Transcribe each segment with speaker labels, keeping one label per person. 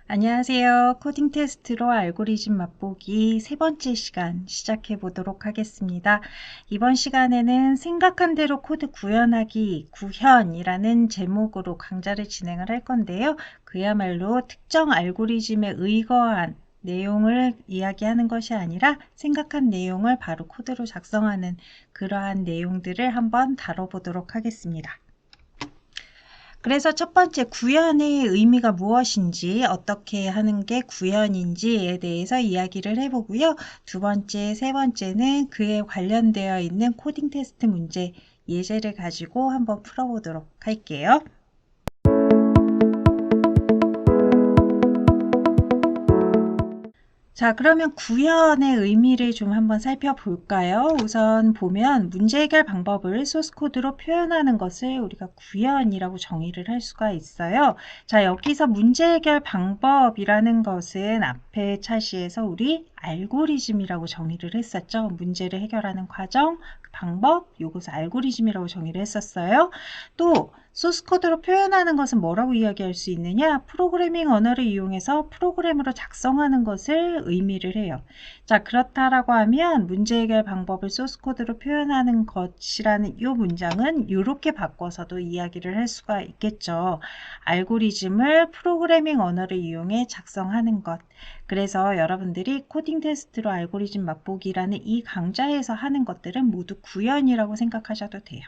Speaker 1: 안녕하세요. 코딩 테스트로 알고리즘 맛보기 세 번째 시간 시작해 보도록 하겠습니다. 이번 시간에는 생각한 대로 코드 구현하기 구현이라는 제목으로 강좌를 진행을 할 건데요. 그야말로 특정 알고리즘에 의거한 내용을 이야기하는 것이 아니라 생각한 내용을 바로 코드로 작성하는 그러한 내용들을 한번 다뤄보도록 하겠습니다. 그래서 첫 번째 구현의 의미가 무엇인지 어떻게 하는 게 구현인지에 대해서 이야기를 해보고요. 두 번째, 세 번째는 그에 관련되어 있는 코딩 테스트 문제 예제를 가지고 한번 풀어보도록 할게요. 자, 그러면 구현의 의미를 좀 한번 살펴볼까요? 우선 보면 문제 해결 방법을 소스 코드로 표현하는 것을 우리가 구현이라고 정의를 할 수가 있어요. 자, 여기서 문제 해결 방법이라는 것은 앞에 차시에서 우리 알고리즘이라고 정의를 했었죠. 문제를 해결하는 과정, 방법, 요것을 알고리즘이라고 정의를 했었어요. 또 소스 코드로 표현하는 것은 뭐라고 이야기할 수 있느냐? 프로그래밍 언어를 이용해서 프로그램으로 작성하는 것을 의미를 해요. 자, 그렇다라고 하면 문제 해결 방법을 소스 코드로 표현하는 것이라는 이 문장은 이렇게 바꿔서도 이야기를 할 수가 있겠죠. 알고리즘을 프로그래밍 언어를 이용해 작성하는 것. 그래서 여러분들이 코딩 테스트로 알고리즘 맛보기라는 이 강좌에서 하는 것들은 모두 구현이라고 생각하셔도 돼요.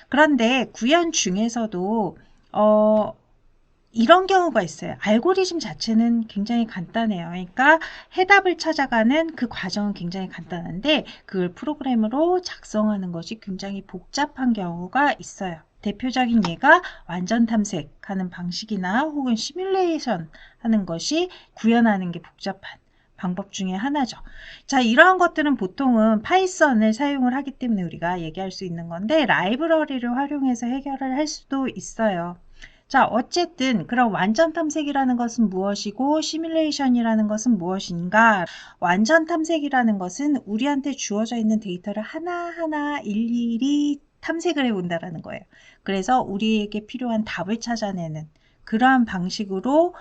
Speaker 1: 그런데 구현 중에서도 이런 경우가 있어요. 알고리즘 자체는 굉장히 간단해요. 그러니까 해답을 찾아가는 그 과정은 굉장히 간단한데 그걸 프로그램으로 작성하는 것이 굉장히 복잡한 경우가 있어요. 대표적인 예가 완전 탐색하는 방식이나 혹은 시뮬레이션 하는 것이 구현하는 게 복잡한 방법 중에 하나죠. 자, 이러한 것들은 보통은 파이썬을 사용을 하기 때문에 우리가 얘기할 수 있는 건데 라이브러리를 활용해서 해결을 할 수도 있어요. 자, 어쨌든 그럼 완전 탐색이라는 것은 무엇이고 시뮬레이션이라는 것은 무엇인가? 완전 탐색이라는 것은 우리한테 주어져 있는 데이터를 하나하나 일일이 탐색을 해본다라는 거예요. 그래서 우리에게 필요한 답을 찾아내는 그러한 방식으로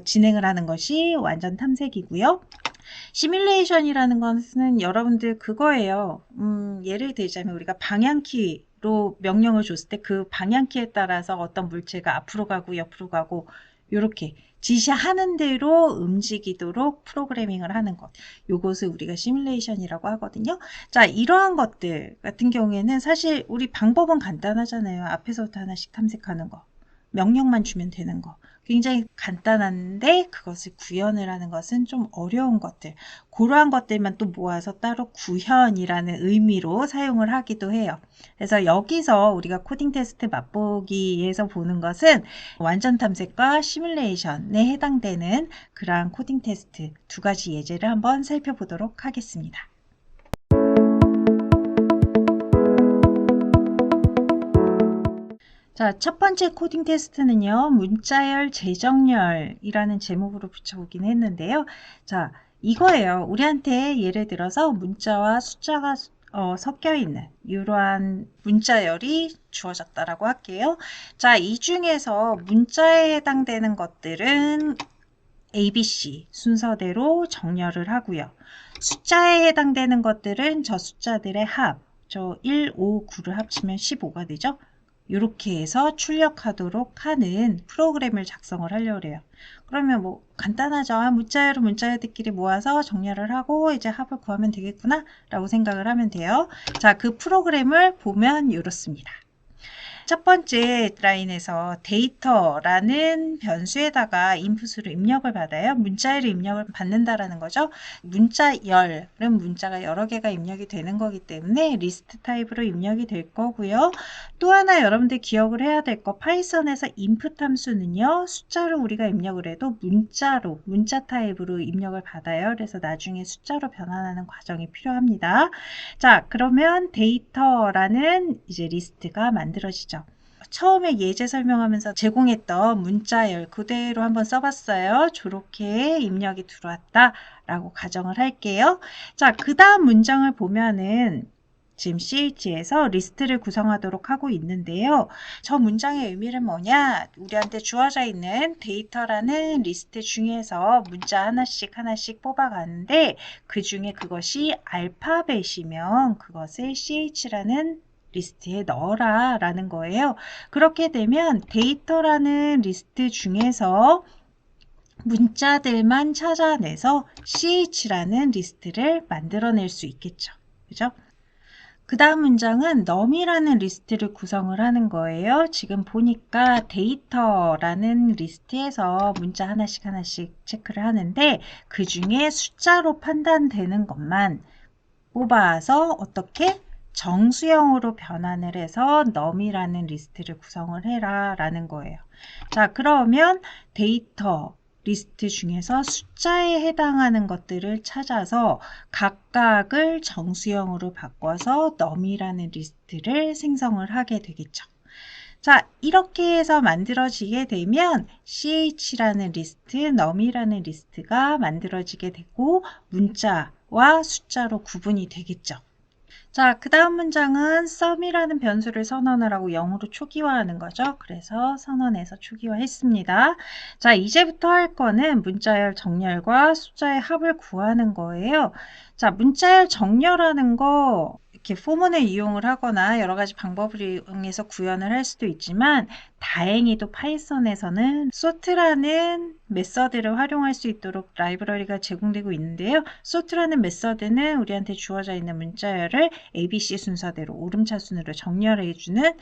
Speaker 1: 진행을 하는 것이 완전 탐색이고요. 시뮬레이션이라는 것은 여러분들 그거예요. 예를 들자면 우리가 방향키로 명령을 줬을 때 그 방향키에 따라서 어떤 물체가 앞으로 가고 옆으로 가고 이렇게 지시하는 대로 움직이도록 프로그래밍을 하는 것. 요것을 우리가 시뮬레이션이라고 하거든요. 자, 이러한 것들 같은 경우에는 사실 우리 방법은 간단하잖아요. 앞에서부터 하나씩 탐색하는 거. 명령만 주면 되는 거. 굉장히 간단한데 그것을 구현을 하는 것은 좀 어려운 것들. 그러한 것들만 또 모아서 따로 구현이라는 의미로 사용을 하기도 해요. 그래서 여기서 우리가 코딩 테스트 맛보기에서 보는 것은 완전 탐색과 시뮬레이션에 해당되는 그러한 코딩 테스트 두 가지 예제를 한번 살펴보도록 하겠습니다. 자, 첫 번째 코딩 테스트는요, 문자열 재정렬이라는 제목으로 붙여보긴 했는데요. 자, 이거예요. 우리한테 예를 들어서 문자와 숫자가 섞여 있는 이러한 문자열이 주어졌다라고 할게요. 자, 이 중에서 문자에 해당되는 것들은 ABC 순서대로 정렬을 하고요. 숫자에 해당되는 것들은 저 숫자들의 합, 저 1, 5, 9를 합치면 15가 되죠. 이렇게 해서 출력하도록 하는 프로그램을 작성을 하려고 해요. 그러면 뭐 간단하죠. 문자열은 문자열들끼리 모아서 정렬을 하고 이제 합을 구하면 되겠구나 라고 생각을 하면 돼요. 자, 그 프로그램을 보면 이렇습니다. 첫 번째 라인에서 데이터라는 변수에다가 인풋으로 입력을 받아요. 문자열을 입력을 받는다라는 거죠. 문자열은 문자가 여러 개가 입력이 되는 거기 때문에 리스트 타입으로 입력이 될 거고요. 또 하나 여러분들 기억을 해야 될 거 파이썬에서 input 함수는요. 숫자로 우리가 입력을 해도 문자로 문자 타입으로 입력을 받아요. 그래서 나중에 숫자로 변환하는 과정이 필요합니다. 자, 그러면 데이터라는 이제 리스트가 만들어지죠. 처음에 예제 설명하면서 제공했던 문자열 그대로 한번 써봤어요. 저렇게 입력이 들어왔다 라고 가정을 할게요. 자, 그 다음 문장을 보면은 지금 CH에서 리스트를 구성하도록 하고 있는데요. 저 문장의 의미는 뭐냐? 우리한테 주어져 있는 데이터라는 리스트 중에서 문자 하나씩 하나씩 뽑아가는데 그 중에 그것이 알파벳이면 그것을 CH라는 리스트에 넣어라 라는 거예요. 그렇게 되면 데이터라는 리스트 중에서 문자들만 찾아내서 CH라는 리스트를 만들어낼 수 있겠죠. 그죠? 그 다음 문장은 num이라는 리스트를 구성을 하는 거예요. 지금 보니까 데이터라는 리스트에서 문자 하나씩 하나씩 체크를 하는데 그 중에 숫자로 판단되는 것만 뽑아서 어떻게? 정수형으로 변환을 해서 num이라는 리스트를 구성을 해라 라는 거예요. 자, 그러면 데이터 리스트 중에서 숫자에 해당하는 것들을 찾아서 각각을 정수형으로 바꿔서 num이라는 리스트를 생성을 하게 되겠죠. 자, 이렇게 해서 만들어지게 되면 CH라는 리스트, num이라는 리스트가 만들어지게 되고 문자와 숫자로 구분이 되겠죠. 자, 그 다음 문장은 sum이라는 변수를 선언을 하고 0으로 초기화하는 거죠. 그래서 선언해서 초기화했습니다. 자, 이제부터 할 거는 문자열 정렬과 숫자의 합을 구하는 거예요. 자, 문자열 정렬하는 거 이렇게 포문을 이용을 하거나 여러 가지 방법을 이용해서 구현을 할 수도 있지만 다행히도 파이썬에서는 sort라는 메서드를 활용할 수 있도록 라이브러리가 제공되고 있는데요. sort라는 메서드는 우리한테 주어져 있는 문자열을 ABC 순서대로 오름차순으로 정렬해주는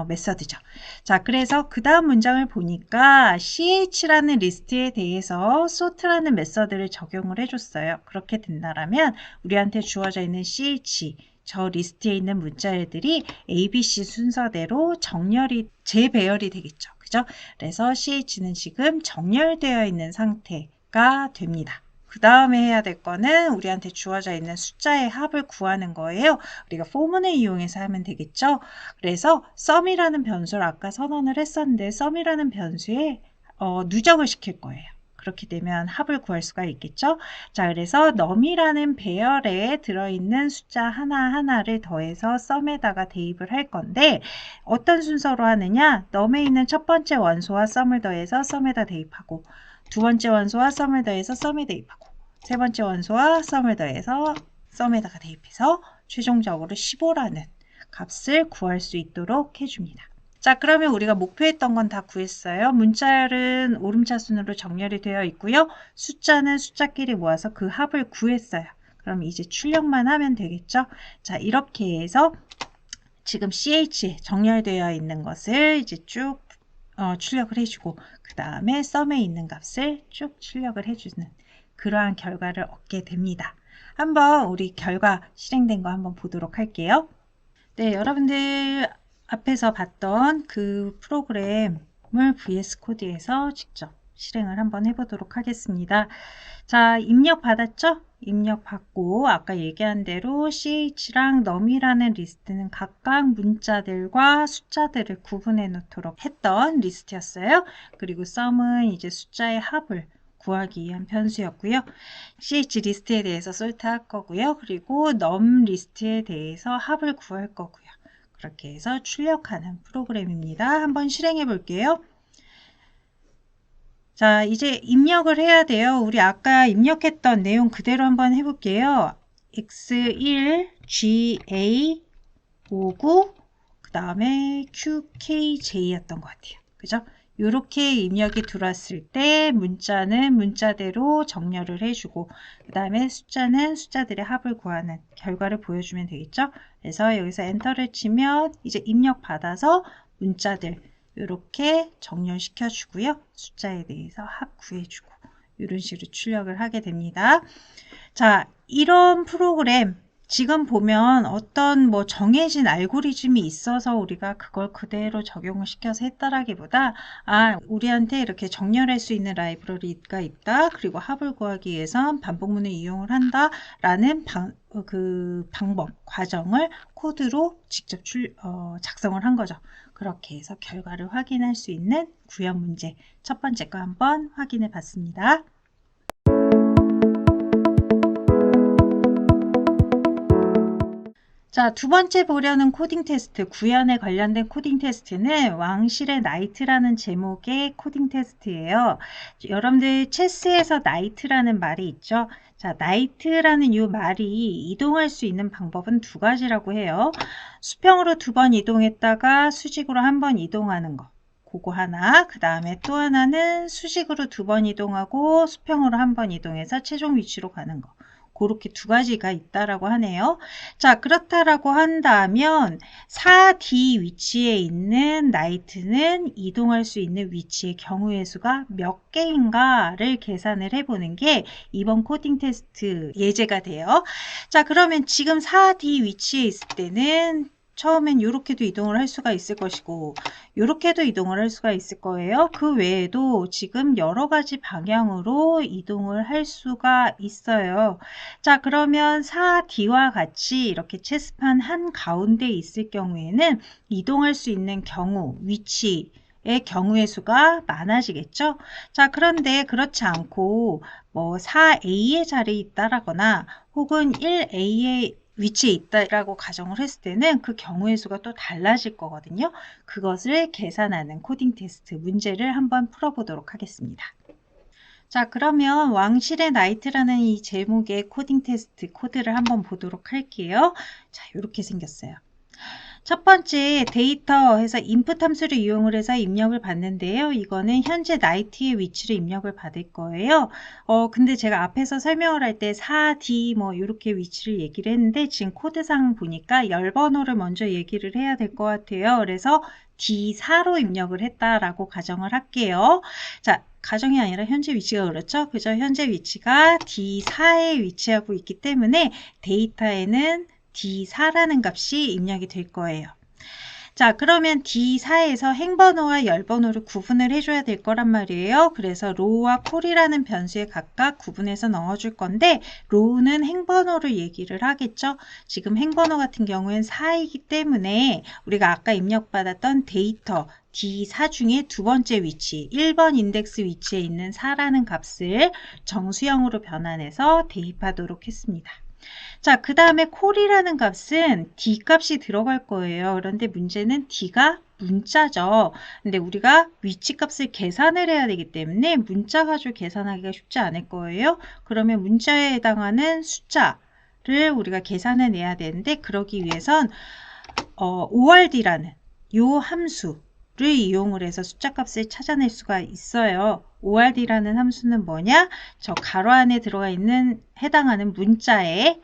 Speaker 1: 메서드죠. 자, 그래서 그 다음 문장을 보니까 CH라는 리스트에 대해서 sort라는 메서드를 적용을 해줬어요. 그렇게 된다면 우리한테 주어져 있는 CH 저 리스트에 있는 문자열들이 ABC 순서대로 정렬이 재배열이 되겠죠. 그죠? 그래서 CH는 지금 정렬되어 있는 상태가 됩니다. 그 다음에 해야 될 거는 우리한테 주어져 있는 숫자의 합을 구하는 거예요. 우리가 포문을 이용해서 하면 되겠죠. 그래서 sum이라는 변수를 아까 선언을 했었는데 sum이라는 변수에 누적을 시킬 거예요. 그렇게 되면 합을 구할 수가 있겠죠. 자, 그래서 num이라는 배열에 들어있는 숫자 하나하나를 더해서 sum에다가 대입을 할 건데 어떤 순서로 하느냐? num에 있는 첫 번째 원소와 sum을 더해서 sum에다 대입하고 두 번째 원소와 sum을 더해서 sum에 대입하고 세 번째 원소와 sum을 더해서 sum에다가 대입해서 최종적으로 15라는 값을 구할 수 있도록 해줍니다. 자, 그러면 우리가 목표했던 건 다 구했어요. 문자열은 오름차순으로 정렬이 되어 있고요. 숫자는 숫자끼리 모아서 그 합을 구했어요. 그럼 이제 출력만 하면 되겠죠. 자, 이렇게 해서 지금 CH에 정렬되어 있는 것을 이제 쭉 출력을 해주고 그 다음에 sum에 있는 값을 쭉 출력을 해주는 그러한 결과를 얻게 됩니다. 한번 우리 결과 실행된 거 한번 보도록 할게요. 네, 여러분들 앞에서 봤던 그 프로그램을 VS 코드에서 직접 실행을 한번 해보도록 하겠습니다. 자, 입력 받았죠? 입력 받고 아까 얘기한 대로 CH랑 num이라는 리스트는 각각 문자들과 숫자들을 구분해 놓도록 했던 리스트였어요. 그리고 sum은 이제 숫자의 합을 구하기 위한 변수였고요. CH 리스트에 대해서 sort 할 거고요. 그리고 num 리스트에 대해서 합을 구할 거고요. 그렇게 해서 출력하는 프로그램입니다. 한번 실행해 볼게요. 자, 이제 입력을 해야 돼요. 우리 아까 입력했던 내용 그대로 한번 해볼게요. x1, ga, 59, 그 다음에 qkj였던 것 같아요. 그죠? 이렇게 입력이 들어왔을 때 문자는 문자대로 정렬을 해주고 그 다음에 숫자는 숫자들의 합을 구하는 결과를 보여주면 되겠죠. 그래서 여기서 엔터를 치면 이제 입력 받아서 문자들 이렇게 정렬시켜 주고요. 숫자에 대해서 합 구해주고 이런 식으로 출력을 하게 됩니다. 자, 이런 프로그램 지금 보면 어떤 뭐 정해진 알고리즘이 있어서 우리가 그걸 그대로 적용을 시켜서 했다라기보다 우리한테 이렇게 정렬할 수 있는 라이브러리가 있다. 그리고 합을 구하기 위해선 반복문을 이용을 한다. 라는 그 방법, 과정을 코드로 직접 작성을 한 거죠. 그렇게 해서 결과를 확인할 수 있는 구현 문제 첫 번째 거 한번 확인해 봤습니다. 자, 두 번째 보려는 코딩 테스트, 구현에 관련된 코딩 테스트는 왕실의 나이트라는 제목의 코딩 테스트예요. 여러분들 체스에서 나이트라는 말이 있죠. 자, 나이트라는 이 말이 이동할 수 있는 방법은 두 가지라고 해요. 수평으로 두 번 이동했다가 수직으로 한 번 이동하는 거. 그거 하나. 그 다음에 또 하나는 수직으로 두 번 이동하고 수평으로 한 번 이동해서 최종 위치로 가는 거. 그렇게 두 가지가 있다라고 하네요. 자, 그렇다라고 한다면 4D 위치에 있는 나이트는 이동할 수 있는 위치의 경우의 수가 몇 개인가를 계산을 해보는 게 이번 코딩 테스트 예제가 돼요. 자, 그러면 지금 4D 위치에 있을 때는 처음엔 이렇게도 이동을 할 수가 있을 것이고 이렇게도 이동을 할 수가 있을 거예요. 그 외에도 지금 여러 가지 방향으로 이동을 할 수가 있어요. 자, 그러면 4D와 같이 이렇게 체스판 한가운데 있을 경우에는 이동할 수 있는 경우, 위치의 경우의 수가 많아지겠죠. 자, 그런데 그렇지 않고 뭐 4A의 자리에 있다라거나 혹은 1A의 위치에 있다라고 가정을 했을 때는 그 경우의 수가 또 달라질 거거든요. 그것을 계산하는 코딩 테스트 문제를 한번 풀어보도록 하겠습니다. 자, 그러면 왕실의 나이트라는 이 제목의 코딩 테스트 코드를 한번 보도록 할게요. 자, 이렇게 생겼어요. 첫 번째 데이터 해서 인풋 함수를 이용을 해서 입력을 받는데요. 이거는 현재 나이트의 위치를 입력을 받을 거예요. 근데 제가 앞에서 설명을 할 때 4D 뭐 이렇게 위치를 얘기를 했는데 지금 코드상 보니까 열 번호를 먼저 얘기를 해야 될 것 같아요. 그래서 D4로 입력을 했다라고 가정을 할게요. 자, 가정이 아니라 현재 위치가 그렇죠? 그죠? 현재 위치가 D4에 위치하고 있기 때문에 데이터에는 D4라는 값이 입력이 될 거예요. 자, 그러면 D4에서 행번호와 열번호를 구분을 해줘야 될 거란 말이에요. 그래서 로우와 콜이라는 변수에 각각 구분해서 넣어줄 건데 로우는 행번호를 얘기를 하겠죠. 지금 행번호 같은 경우엔 4이기 때문에 우리가 아까 입력받았던 데이터 D4 중에 두 번째 위치, 1번 인덱스 위치에 있는 4라는 값을 정수형으로 변환해서 대입하도록 했습니다. 자, 그 다음에 콜이라는 값은 D 값이 들어갈 거예요. 그런데 문제는 D가 문자죠. 근데 우리가 위치 값을 계산을 해야 되기 때문에 문자 가지고 계산하기가 쉽지 않을 거예요. 그러면 문자에 해당하는 숫자를 우리가 계산해 내야 되는데 그러기 위해선 ORD라는 요 함수를 이용을 해서 숫자 값을 찾아낼 수가 있어요. ORD라는 함수는 뭐냐? 저 가로 안에 들어가 있는 해당하는 문자의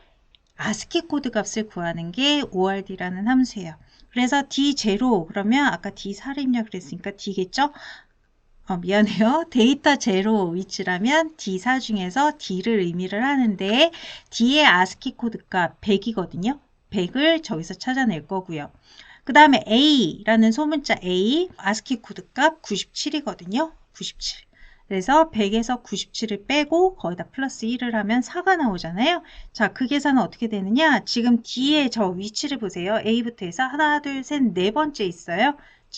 Speaker 1: ASCII 코드 값을 구하는 게 ORD라는 함수예요. 그래서 D0 그러면 아까 D4를 입력을 했으니까 D겠죠? 미안해요. 데이터 0 위치라면 D4 중에서 D를 의미를 하는데 D의 ASCII 코드 값 100이거든요. 100을 저기서 찾아낼 거고요. 그 다음에 A라는 소문자 A ASCII 코드 값 97이거든요. 97. 그래서 100에서 97을 빼고 거기다 플러스 1을 하면 4가 나오잖아요. 자, 그 계산은 어떻게 되느냐? 지금 D의 저 위치를 보세요. A부터 해서 하나, 둘, 셋, 네 번째 있어요.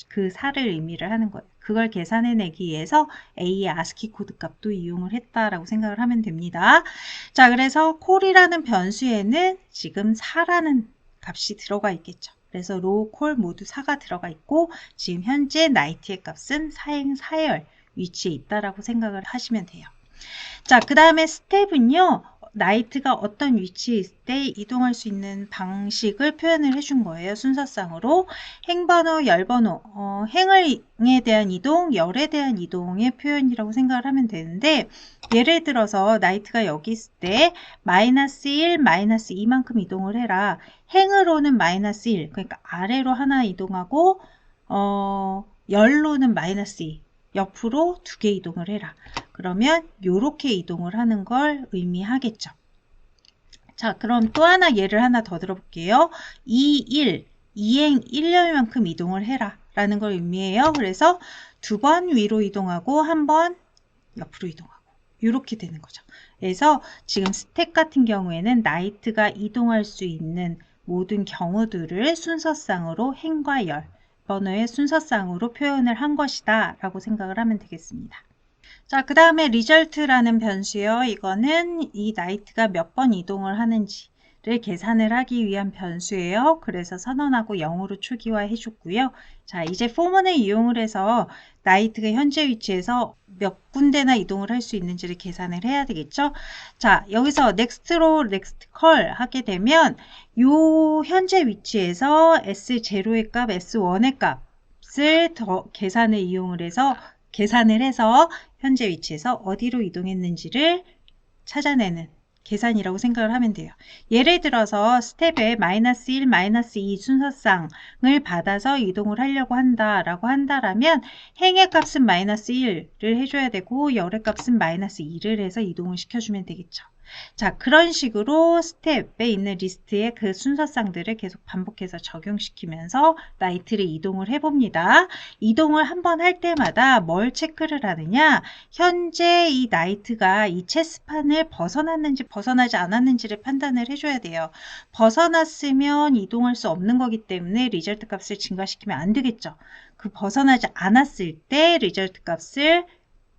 Speaker 1: 그 4를 의미를 하는 거예요. 그걸 계산해내기 위해서 A의 ASCII 코드 값도 이용을 했다라고 생각을 하면 됩니다. 자, 그래서 콜이라는 변수에는 지금 4라는 값이 들어가 있겠죠. 그래서 로우, 콜 모두 4가 들어가 있고 지금 현재 나이트의 값은 4행 4열 위치에 있다라고 생각을 하시면 돼요. 자, 그 다음에 스텝은요. 나이트가 어떤 위치에 있을 때 이동할 수 있는 방식을 표현을 해준 거예요. 순서상으로 행번호, 열번호, 행에 대한 이동, 열에 대한 이동의 표현이라고 생각을 하면 되는데 예를 들어서 나이트가 여기 있을 때 마이너스 1, 마이너스 2만큼 이동을 해라. 행으로는 마이너스 1, 그러니까 아래로 하나 이동하고 열로는 마이너스 2. 옆으로 2개 이동을 해라. 그러면 이렇게 이동을 하는 걸 의미하겠죠. 자, 그럼 또 하나 예를 하나 더 들어볼게요. 2, 1, 2행 1열만큼 이동을 해라 라는 걸 의미해요. 그래서 두 번 위로 이동하고 한 번 옆으로 이동하고 이렇게 되는 거죠. 그래서 지금 스택 같은 경우에는 나이트가 이동할 수 있는 모든 경우들을 순서상으로 행과 열 번호의 순서상으로 표현을 한 것이다 라고 생각을 하면 되겠습니다. 자, 그 다음에 result라는 변수요. 이거는 이 나이트가 몇 번 이동을 하는지 계산을 하기 위한 변수예요. 그래서 선언하고 0으로 초기화해 줬고요. 자, 이제 포문을 이용을 해서 나이트가 현재 위치에서 몇 군데나 이동을 할 수 있는지를 계산을 해야 되겠죠. 자, 여기서 넥스트로 넥스트 컬 하게 되면 요 현재 위치에서 S0의 값, S1의 값을 더 계산을 이용을 해서 현재 위치에서 어디로 이동했는지를 찾아내는 계산이라고 생각을 하면 돼요. 예를 들어서 스텝에 마이너스 1, 마이너스 2 순서쌍을 받아서 이동을 하려고 한다라고 한다라면 행의 값은 마이너스 1을 해줘야 되고 열의 값은 마이너스 2를 해서 이동을 시켜주면 되겠죠. 자, 그런 식으로 스텝에 있는 리스트의 그 순서쌍들을 계속 반복해서 적용시키면서 나이트를 이동을 해봅니다. 이동을 한번 할 때마다 뭘 체크를 하느냐? 현재 이 나이트가 이 체스판을 벗어났는지 벗어나지 않았는지를 판단을 해줘야 돼요. 벗어났으면 이동할 수 없는 거기 때문에 리절트 값을 증가시키면 안 되겠죠. 그 벗어나지 않았을 때 리절트 값을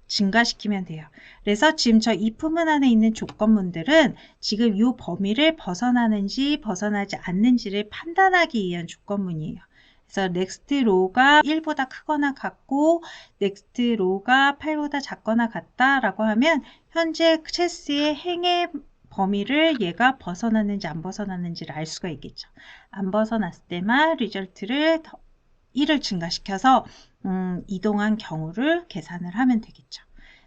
Speaker 1: 증가시키면 돼요. 그래서 지금 저 if문 안에 있는 조건문들은 지금 이 범위를 벗어나는지 벗어나지 않는지를 판단하기 위한 조건문이에요. 그래서 next row가 1보다 크거나 같고 next row가 8보다 작거나 같다라고 하면 현재 체스의 행의 범위를 얘가 벗어났는지 안 벗어났는지를 알 수가 있겠죠. 안 벗어났을 때만 리절트를 1을 증가시켜서 이동한 경우를 계산을 하면 되겠죠.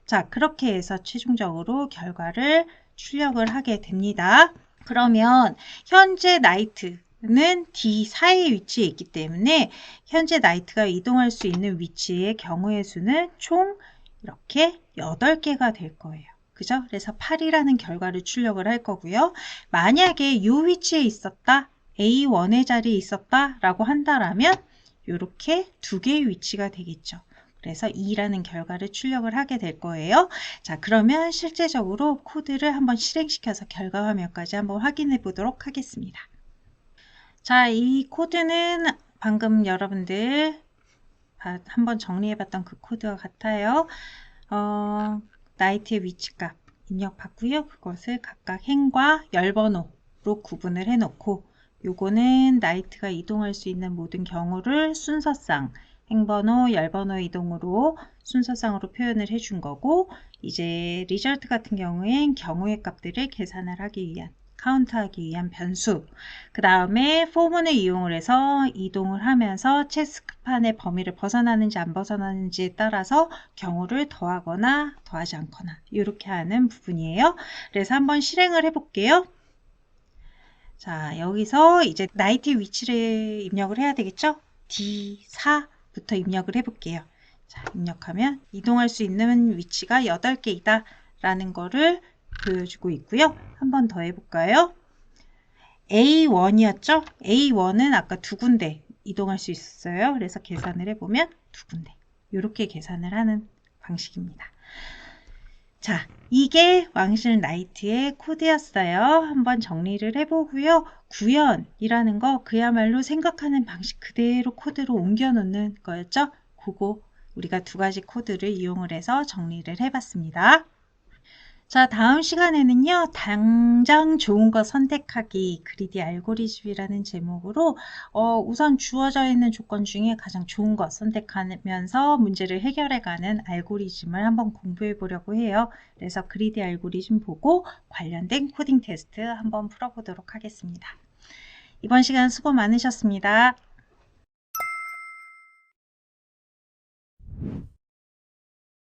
Speaker 1: 자, 그렇게 해서 최종적으로 결과를 출력을 하게 됩니다. 그러면 현재 나이트는 D4의 위치에 있기 때문에 현재 나이트가 이동할 수 있는 위치의 경우의 수는 총 이렇게 8개가 될 거예요. 그죠? 그래서 8이라는 결과를 출력을 할 거고요. 만약에 이 위치에 있었다, A1의 자리에 있었다 라고 한다라면 이렇게 2개의 위치가 되겠죠. 그래서 2라는 결과를 출력을 하게 될 거예요. 자, 그러면 실제적으로 코드를 한번 실행시켜서 결과 화면까지 한번 확인해 보도록 하겠습니다. 자, 이 코드는 방금 여러분들 한번 정리해 봤던 그 코드와 같아요. 나이트의 위치값 입력받고요. 그것을 각각 행과 열번호로 구분을 해 놓고 요거는 나이트가 이동할 수 있는 모든 경우를 순서상 행번호, 열번호 이동으로 순서상으로 표현을 해준 거고 이제 리절트 같은 경우엔 경우의 값들을 계산을 하기 위한 카운트하기 위한 변수 그 다음에 포문을 이용을 해서 이동을 하면서 체스판의 범위를 벗어나는지 안 벗어나는지에 따라서 경우를 더하거나 더하지 않거나 이렇게 하는 부분이에요. 그래서 한번 실행을 해 볼게요. 자, 여기서 이제 나이트 위치를 입력을 해야 되겠죠? D4부터 입력을 해볼게요. 자, 입력하면 이동할 수 있는 위치가 8개이다 라는 거를 보여주고 있고요. 한 번 더 해볼까요? A1이었죠? A1은 아까 2군데 이동할 수 있었어요. 그래서 계산을 해보면 2군데. 이렇게 계산을 하는 방식입니다. 자, 이게 왕실 나이트의 코드였어요. 한번 정리를 해보고요. 구현이라는 거 그야말로 생각하는 방식 그대로 코드로 옮겨 놓는 거였죠. 그거 우리가 2가지 코드를 이용을 해서 정리를 해봤습니다. 자, 다음 시간에는요. 당장 좋은 거 선택하기 그리디 알고리즘이라는 제목으로 우선 주어져 있는 조건 중에 가장 좋은 거 선택하면서 문제를 해결해가는 알고리즘을 한번 공부해 보려고 해요. 그래서 그리디 알고리즘 보고 관련된 코딩 테스트 한번 풀어보도록 하겠습니다. 이번 시간 수고 많으셨습니다.